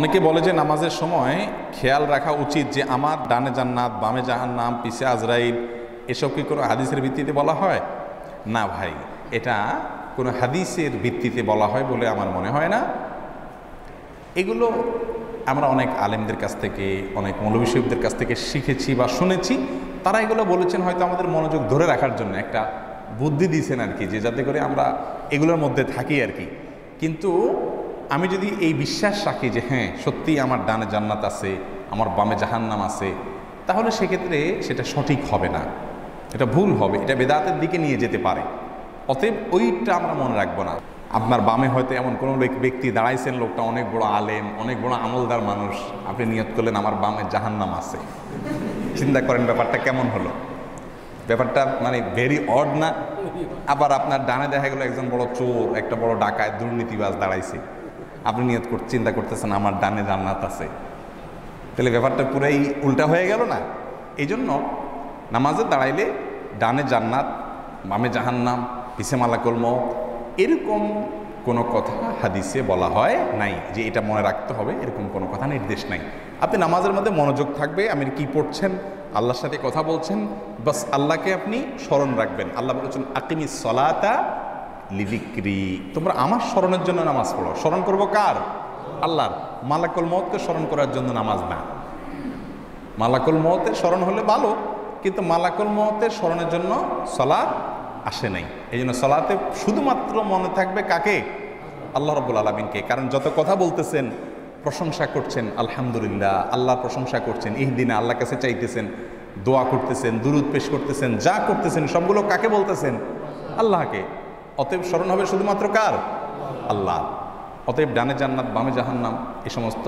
অনেকে বলে যে নামাজের সময় খেয়াল রাখা উচিত যে আমার ডানে জান্নাত বামে জাহান্নাম পিছে আজরাইল, এসব কি কোনো হাদিসের ভিত্তিতে বলা হয়? না ভাই, এটা কোনো হাদিসের ভিত্তিতে বলা হয় বলে আমার মনে হয় না। এগুলো আমরা অনেক আলেমদের কাছ থেকে, অনেক মৌলভী শরীফদের কাছ থেকে শিখেছি বা শুনেছি। তারা এগুলো বলেছেন হয়তো আমাদের মনোযোগ ধরে রাখার জন্য, একটা বুদ্ধি দিয়েছেন আর কি, যে যাতে করে আমরা এগুলোর মধ্যে থাকি আর কি। কিন্তু আমি যদি এই বিশ্বাস রাখি যে হ্যাঁ সত্যিই আমার ডানে জান্নাত আছে, আমার বামে জাহান্নাম আছে, তাহলে সেক্ষেত্রে সেটা সঠিক হবে না, এটা ভুল হবে, এটা বেদাতের দিকে নিয়ে যেতে পারে। অতএব ওইটা আমরা মনে রাখবো না। আপনার বামে হয়তো এমন কোনো ব্যক্তি দাঁড়াইছেন, লোকটা অনেক বড় আলেম, অনেক বড় আমলদার মানুষ, আপনি নিয়ত করলেন আমার বামে জাহান্নাম আছে। চিন্তা করেন ব্যাপারটা কেমন হলো? ব্যাপারটা মানে ভেরি অড না? আবার আপনার ডানে দেখা গেল একজন বড় চোর, একটা বড় ডাকায় দুর্নীতিবাজ দাঁড়াইছে, আপনি নিয়ত চিন্তা করতেছেন আমার ডানে জান্নাত আছে, তাহলে ব্যাপারটা পুরাই উল্টা হয়ে গেল না? এই জন্য নামাজে দাঁড়াইলে ডানে জান্নাত বামে জাহান্নাম পিছে মালাকুল মউত এরকম কোনো কথা হাদিসে বলা হয় নাই, যে এটা মনে রাখতে হবে, এরকম কোনো কথা নির্দেশ নাই। আপনি নামাজের মধ্যে মনোযোগ থাকবে, আপনি কি পড়ছেন, আল্লাহর সাথে কথা বলছেন, বাস আল্লাহকে আপনি স্মরণ রাখবেন। আল্লাহ বলেছেন আকিমিস সলাতা লিযিকরি, তোমরা আমার স্মরণের জন্য নামাজ পড়ো। স্মরণ করবো কার? আল্লাহর। মালাকুল মউতকে স্মরণ করার জন্য নামাজ না। মালাকুল মউতের স্মরণ হলে ভালো, কিন্তু মালাকুল মউতের স্মরণের জন্য সালাত আসে নাই। এই জন্য সালাতে শুধুমাত্র মনে থাকবে কাকে? আল্লাহ রাব্বুল আলামিনকে। কারণ যত কথা বলতেছেন, প্রশংসা করছেন আলহামদুলিল্লাহ, আল্লাহর প্রশংসা করছেন, ইহদিনা আল্লাহর কাছে চাইতেছেন, দোয়া করতেছেন, দুরূদ পেশ করতেছেন, যা করতেছেন সবগুলো কাকে বলতেছেন? আল্লাহকে। অতএব স্মরণ হবে শুধুমাত্র কার? আল্লাহ। অতএব ডানে জান্নাত বামে জাহান্নাম এ সমস্ত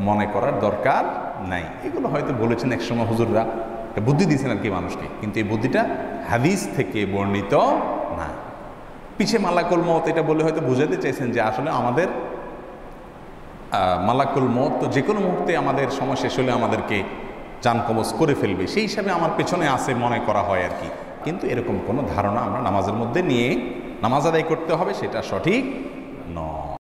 মনে করার দরকার নাই। এগুলো হয়তো বলেছেন একসময় হুজুররা, বুদ্ধি দিয়েছেন আর কি মানুষকে, কিন্তু এই বুদ্ধিটা হাদিস থেকে বর্ণিত না। পিছে মালাকুল মউত এটা বলে হয়তো বুঝাতে চাইছেন যে আসলে আমাদের মালাকুল মউত তো যে কোনো মুহূর্তে আমাদের সময় শেষ হলে আমাদেরকে জান কবজ করে ফেলবে, সেই হিসাবে আমার পেছনে আছে মনে করা হয় আর কি। কিন্তু এরকম কোনো ধারণা আমরা নামাজের মধ্যে নিয়ে নামাজ আদায় করতে হবে, সেটা সঠিক নয়।